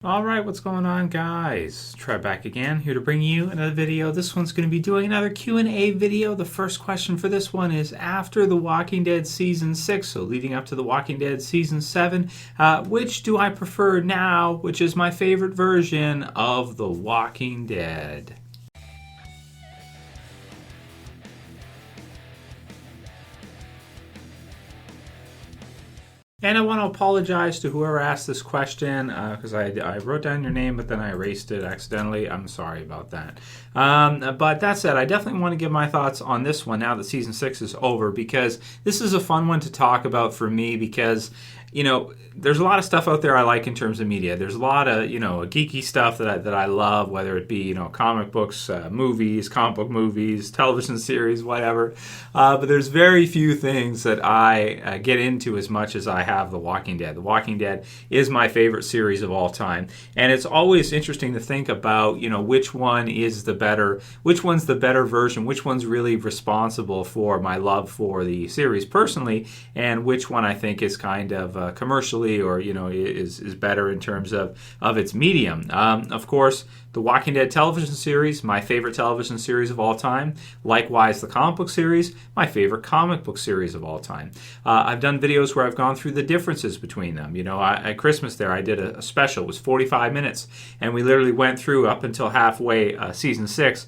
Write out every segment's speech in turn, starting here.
All right, what's going on, guys? Trev back again, here to bring you another video. This one's going to be doing another Q&A video. The first question for this one is, after The Walking Dead Season 6, so leading up to The Walking Dead Season 7, which do I prefer now, which is my favorite version of The Walking Dead? And I want to apologize to whoever asked this question because I wrote down your name, but then I erased it accidentally. I'm sorry about that. But that said, I definitely want to give my thoughts on this one now that Season 6 is over, because this is a fun one to talk about for me because, you know, there's a lot of stuff out there I like in terms of media. There's a lot of, geeky stuff that I love, whether it be, comic books, movies, comic book movies, television series, whatever. But there's very few things that I get into as much as I have The Walking Dead. The Walking Dead is my favorite series of all time. And it's always interesting to think about, which one is which one's the better version, which one's really responsible for my love for the series personally, and which one I think is kind of commercially or is better in terms of its medium. Of course, the Walking Dead television series, my favorite television series of all time. Likewise, the comic book series, my favorite comic book series of all time. I've done videos where I've gone through the differences between them. At Christmas there, I did a special. It was 45 minutes, and we literally went through up until halfway season 6.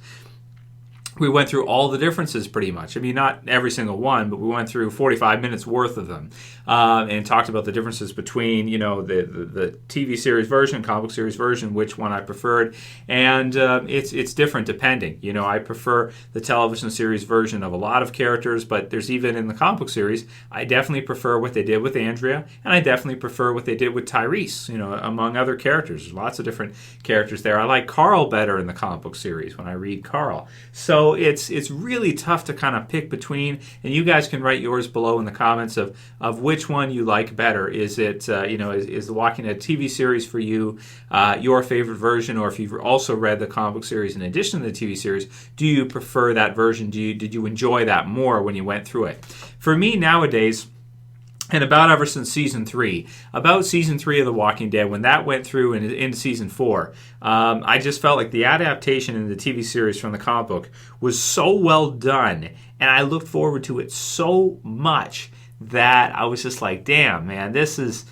We went through all the differences pretty much. I mean, not every single one, but we went through 45 minutes worth of them and talked about the differences between, the TV series version, comic book series version, which one I preferred. And it's different depending. I prefer the television series version of a lot of characters, but there's even in the comic book series, I definitely prefer what they did with Andrea, and I definitely prefer what they did with Tyrese, among other characters. There's lots of different characters there. I like Carl better in the comic book series when I read Carl. So it's really tough to kind of pick between, and you guys can write yours below in the comments of which one you like better. Is it is the Walking Dead TV series for you your favorite version, or if you've also read the comic book series in addition to the TV series, do you prefer that version? Did you enjoy that more when you went through it? For me nowadays, and about ever since season 3 of The Walking Dead, when that went through and into season 4, I just felt like the adaptation in the TV series from the comic book was so well done, and I looked forward to it so much that I was just like, damn, man, this is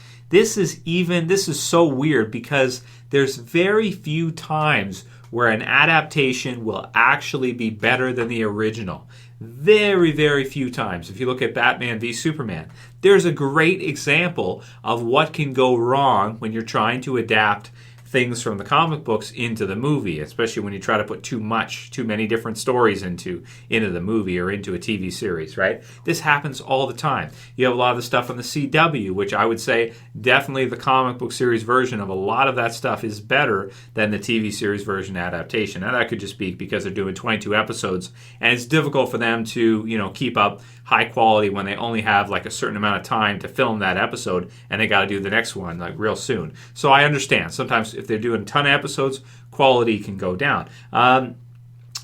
so weird, because there's very few times where an adaptation will actually be better than the original. Very, very few times. If you look at Batman v Superman, there's a great example of what can go wrong when you're trying to adapt things from the comic books into the movie, especially when you try to put too many different stories into the movie or into a TV series, right? This happens all the time. You have a lot of the stuff on the CW, which I would say definitely the comic book series version of a lot of that stuff is better than the TV series version adaptation. Now that could just be because they're doing 22 episodes, and it's difficult for them to, keep up high quality when they only have like a certain amount of time to film that episode, and they got to do the next one like real soon. So I understand. Sometimes if they're doing a ton of episodes, quality can go down.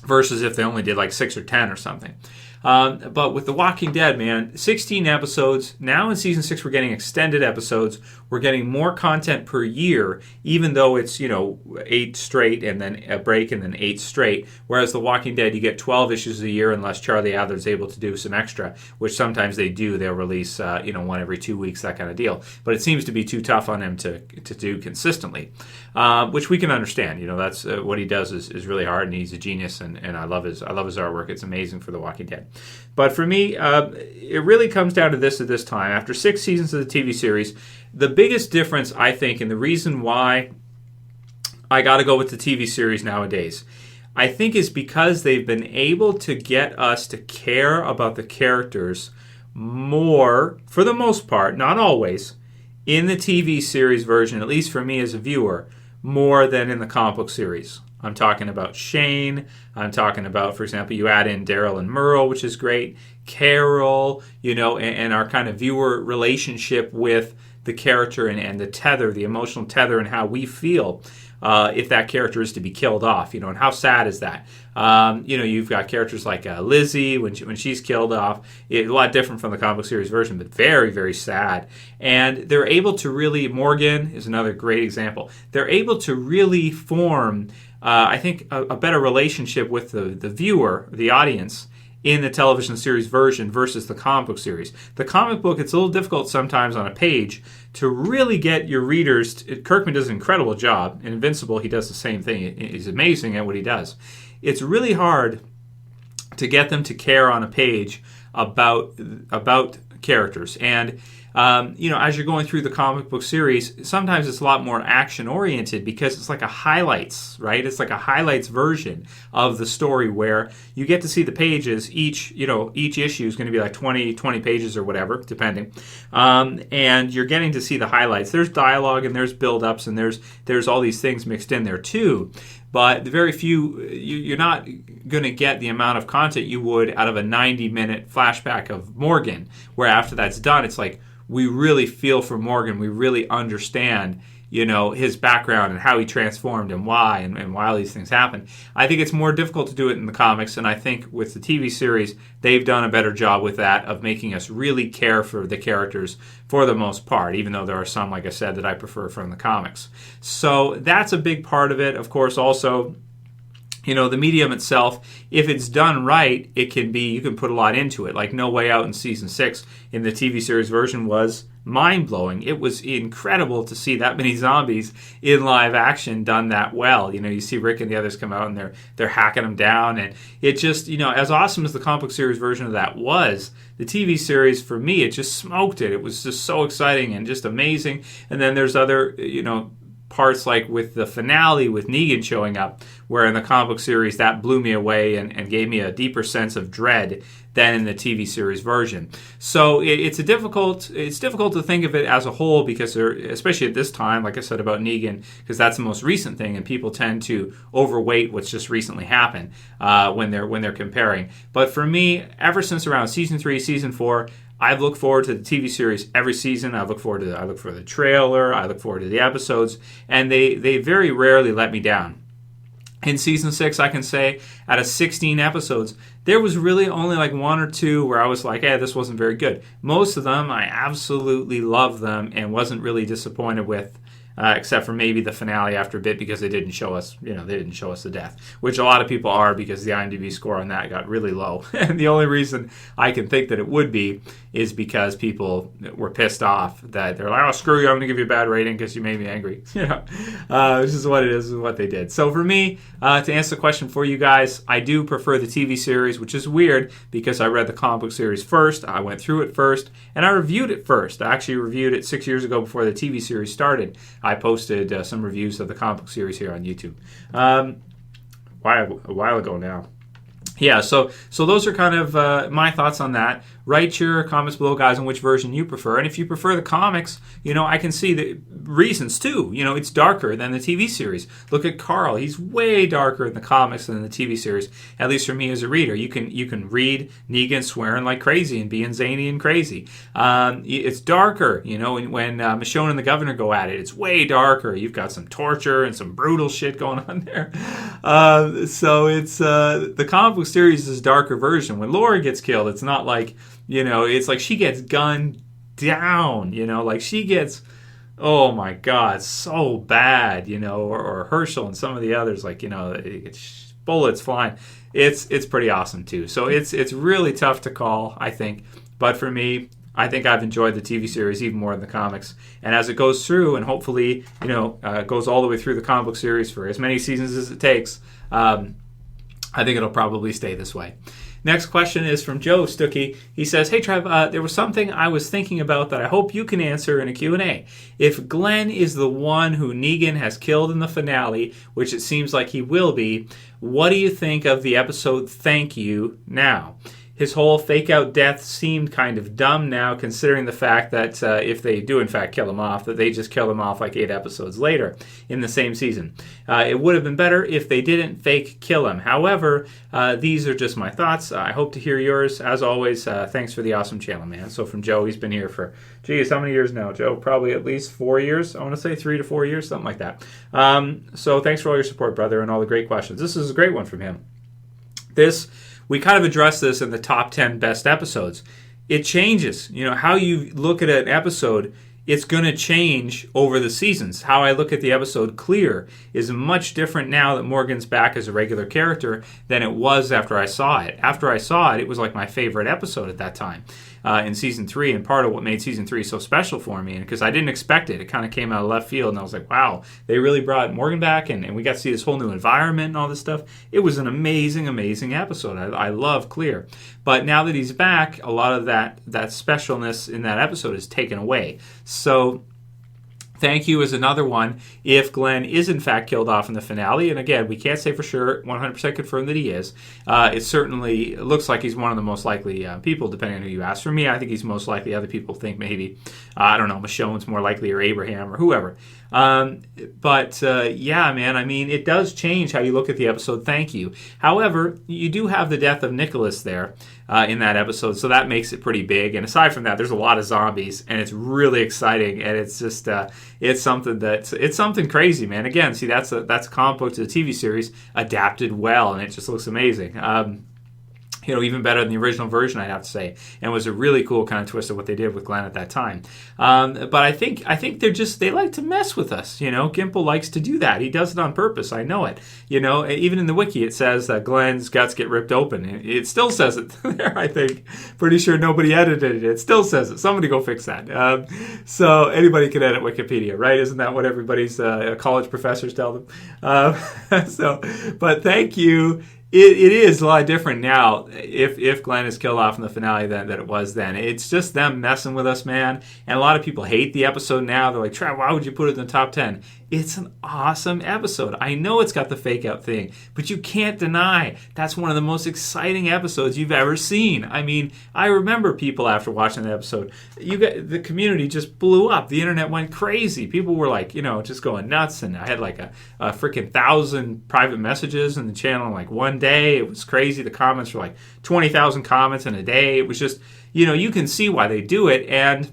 Versus if they only did like 6 or 10 or something. But with The Walking Dead, man, 16 episodes. Now in season 6, we're getting extended episodes. We're getting more content per year, even though it's, 8 straight and then a break and then 8 straight. Whereas The Walking Dead, you get 12 issues a year unless Charlie Adler's able to do some extra, which sometimes they do. They'll release, one every 2 weeks, that kind of deal. But it seems to be too tough on him to do consistently, which we can understand. That's what he does is really hard, and he's a genius, and I love his artwork. It's amazing for The Walking Dead. But for me, it really comes down to this at this time. After 6 seasons of the TV series, the biggest difference, I think, and the reason why I got to go with the TV series nowadays, I think is because they've been able to get us to care about the characters more, for the most part, not always, in the TV series version, at least for me as a viewer, more than in the comic book series. I'm talking about Shane. I'm talking about, for example, you add in Daryl and Merle, which is great. Carol, and our kind of viewer relationship with the character and the tether, the emotional tether, and how we feel if that character is to be killed off, and how sad is that? You've got characters like Lizzie when she's killed off. A lot different from the comic book series version, but very, very sad. And they're able to really, Morgan is another great example. They're able to really form, I think, a better relationship with the viewer, the audience, in the television series version versus the comic book series. The comic book, it's a little difficult sometimes on a page to really get your readers. Kirkman does an incredible job. In Invincible, he does the same thing. He's amazing at what he does. It's really hard to get them to care on a page about characters. And as you're going through the comic book series, sometimes it's a lot more action-oriented because it's like a highlights, right? It's like a highlights version of the story where you get to see the pages. Each issue is going to be like 20 pages or whatever, depending. And you're getting to see the highlights. There's dialogue and there's build-ups and there's all these things mixed in there too. But very few, you're not going to get the amount of content you would out of a 90-minute flashback of Morgan, where after that's done, it's like, we really feel for Morgan. We really understand, his background and how he transformed and why and why all these things happen. I think it's more difficult to do it in the comics, and I think with the TV series, they've done a better job with that of making us really care for the characters for the most part, even though there are some, like I said, that I prefer from the comics. So that's a big part of it. Of course, also, the medium itself, if it's done right, you can put a lot into it. Like No Way Out in season 6 in the TV series version was mind-blowing. It was incredible to see that many zombies in live action done that well. You see Rick and the others come out and they're hacking them down, and it just, as awesome as the comic book series version of that was, the TV series, for me, it just smoked it. It was just so exciting and just amazing. And then there's other, parts like with the finale with Negan showing up, where in the comic book series that blew me away and gave me a deeper sense of dread than in the TV series version. So it's difficult to think of it as a whole because especially at this time, like I said about Negan, because that's the most recent thing, and people tend to overweight what's just recently happened when they're comparing. But for me, ever since around season 3, season 4, I've looked forward to the TV series every season. I look for the trailer. I look forward to the episodes, and they very rarely let me down. In season 6, I can say out of 16 episodes, there was really only like 1 or 2 where I was like, this wasn't very good. Most of them, I absolutely loved them and wasn't really disappointed with. Except for maybe the finale after a bit because they didn't show us, the death, which a lot of people are because the IMDb score on that got really low. And the only reason I can think that it would be is because people were pissed off that they're like, oh, screw you, I'm going to give you a bad rating because you made me angry. This is what it is what they did. So for me, to answer the question for you guys, I do prefer the TV series, which is weird because I read the comic book series first, I went through it first, and I reviewed it first. I actually reviewed it 6 years ago before the TV series started. I posted some reviews of the comic book series here on YouTube a while ago now. Yeah, so those are kind of my thoughts on that. Write your comments below, guys, on which version you prefer. And if you prefer the comics, I can see the reasons, too. It's darker than the TV series. Look at Carl. He's way darker in the comics than the TV series, at least for me as a reader. You can read Negan swearing like crazy and being zany and crazy. It's darker, when Michonne and the Governor go at it. It's way darker. You've got some torture and some brutal shit going on there. So it's the comic book series is a darker version. When Laura gets killed, it's not like... it's like she gets gunned down, like she gets, oh my God, so bad, or Herschel and some of the others, like, it's bullets flying. It's pretty awesome too. So it's really tough to call, I think. But for me, I think I've enjoyed the TV series even more than the comics. And as it goes through, and hopefully, goes all the way through the comic book series for as many seasons as it takes, I think it'll probably stay this way. Next question is from Joe Stookey. He says, hey, Trev, there was something I was thinking about that I hope you can answer in a Q&A. If Glenn is the one who Negan has killed in the finale, which it seems like he will be, what do you think of the episode Thank You now? his whole fake-out death seemed kind of dumb now, considering the fact that if they do, in fact, kill him off, that they just kill him off like 8 episodes later in the same season. It would have been better if they didn't fake kill him. However, these are just my thoughts. I hope to hear yours. As always, thanks for the awesome channel, man. So from Joe, he's been here for, geez, how many years now, Joe? Probably at least 4 years. I want to say 3 to 4 years, something like that. So thanks for all your support, brother, and all the great questions. This is a great one from him. We kind of addressed this in the top 10 best episodes. It changes. You know, how you look at an episode, it's going to change over the seasons. How I look at the episode Clear is much different now that Morgan's back as a regular character than it was after I saw it. After I saw it, it was like my favorite episode at that time in Season 3, and part of what made Season 3 so special for me, because I didn't expect it. It kind of came out of left field, and I was like, wow, they really brought Morgan back, and we got to see this whole new environment and all this stuff. It was an amazing, amazing episode. I love Clear. But now that he's back, a lot of that specialness in that episode is taken away. So Thank You is another one if Glenn is in fact killed off in the finale. And again, we can't say for sure, 100% confirm that he is. It certainly looks like he's one of the most likely people, depending on who you ask. For me, I think he's most likely. Other people think maybe, I don't know, Michonne's more likely, or Abraham, or whoever. Yeah, man, I mean, it does change how you look at the episode, Thank You. However, you do have the death of Nicholas there in that episode, so that makes it pretty big. And aside from that, there's a lot of zombies, and it's really exciting, and it's just, it's something crazy, man. Again, see, that's a comic book to the TV series adapted well, and it just looks amazing. Even better than the original version, I'd have to say. And it was a really cool kind of twist of what they did with Glenn at that time. But I think they like to mess with us. Gimple likes to do that. He does it on purpose. I know it. Even in the wiki, it says that Glenn's guts get ripped open. It still says it there, I think. Pretty sure nobody edited it. It still says it. Somebody go fix that. So anybody can edit Wikipedia, right? Isn't that what everybody's college professors tell them? But Thank You. It is a lot different now if Glenn is killed off in the finale than it was then. It's just them messing with us, man. And a lot of people hate the episode now. They're like, Trev, why would you put it in the top 10? It's an awesome episode. I know it's got the fake out thing, but you can't deny that's one of the most exciting episodes you've ever seen. I mean, I remember people after watching the episode, the community just blew up. The internet went crazy. People were like, just going nuts. And I had like a freaking 1,000 private messages in the channel in like one day. It was crazy. The comments were like 20,000 comments in a day. It was just, you can see why they do it. And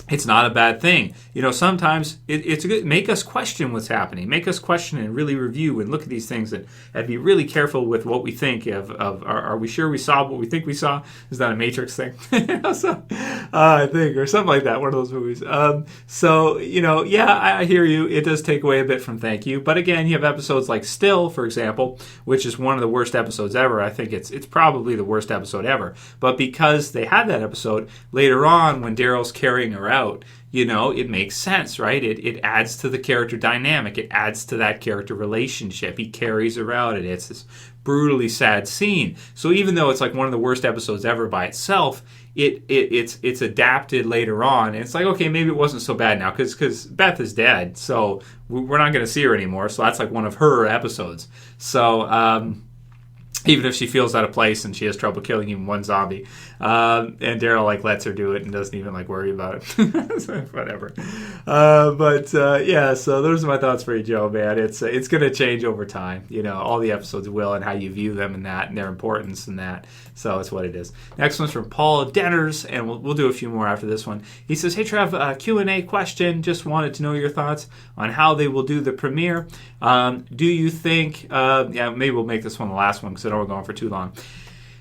it's not a bad thing. Sometimes it's good. Make us question what's happening. Make us question and really review and look at these things and be really careful with what we think of are we sure we saw what we think we saw? Is that a Matrix thing? I think, or something like that, one of those movies. I hear you. It does take away a bit from Thank You. But again, you have episodes like Still, for example, which is one of the worst episodes ever. I think it's probably the worst episode ever. But because they had that episode, later on when Daryl's carrying her out, it makes sense, right? It adds to the character dynamic. It adds to that character relationship. He carries her out, and it's this brutally sad scene. So even though it's like one of the worst episodes ever by itself, it's adapted later on. And it's like, okay, maybe it wasn't so bad now because Beth is dead, so we're not going to see her anymore. So that's like one of her episodes. So even if she feels out of place and she has trouble killing even one zombie, and Daryl lets her do it and doesn't even worry about it. So, whatever. So those are my thoughts for you, Joe, man. It's going to change over time. All the episodes will, and how you view them and that, and their importance and that. So it's what it is. Next one's from Paul Denners, and we'll do a few more after this one. He says, hey, Trev, Q&A question. Just wanted to know your thoughts on how they will do the premiere. Do you think, maybe we'll make this one the last one because I don't want to go on for too long.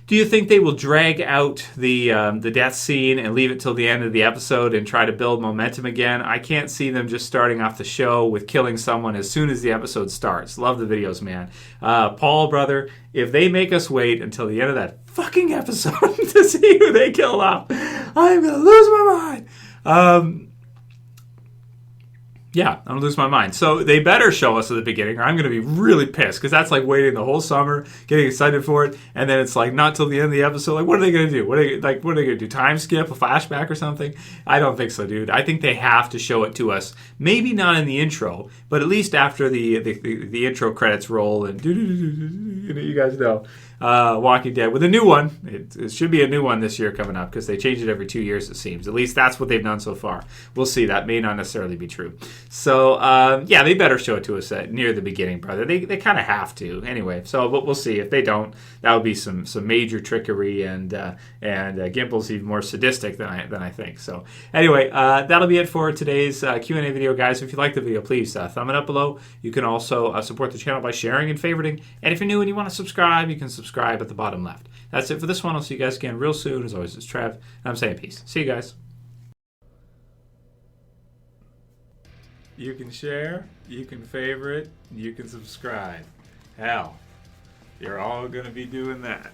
Do you think they will drag out the death scene and leave it till the end of the episode and try to build momentum again? I can't see them just starting off the show with killing someone as soon as the episode starts. Love the videos, man. Paul, brother, if they make us wait until the end of that fucking episode to see who they kill off, I'm going to lose my mind. Yeah, I'm going to lose my mind. So they better show us at the beginning, or I'm going to be really pissed, because that's like waiting the whole summer, getting excited for it, and then it's like not till the end of the episode. Like, what are they going to do? What are they going to do? Time skip, a flashback or something? I don't think so, dude. I think they have to show it to us. Maybe not in the intro, but at least after the intro credits roll, and you guys know. Walking Dead with a new one. It should be a new one this year coming up because they change it every 2 years, it seems. At least that's what they've done so far. We'll see. That may not necessarily be true. So, yeah, they better show it to us near the beginning, brother. They kind of have to. Anyway, so but we'll see. If they don't, that would be some major trickery, and Gimple's even more sadistic than I think. So, anyway, that'll be it for today's Q&A video, guys. If you like the video, please thumb it up below. You can also support the channel by sharing and favoriting. And if you're new and you want to subscribe, you can subscribe at the bottom left. That's it for this one. I'll see you guys again real soon. As always, it's Trev, and I'm saying peace. See you guys. You can share, you can favorite, you can subscribe. Hell, you're all going to be doing that.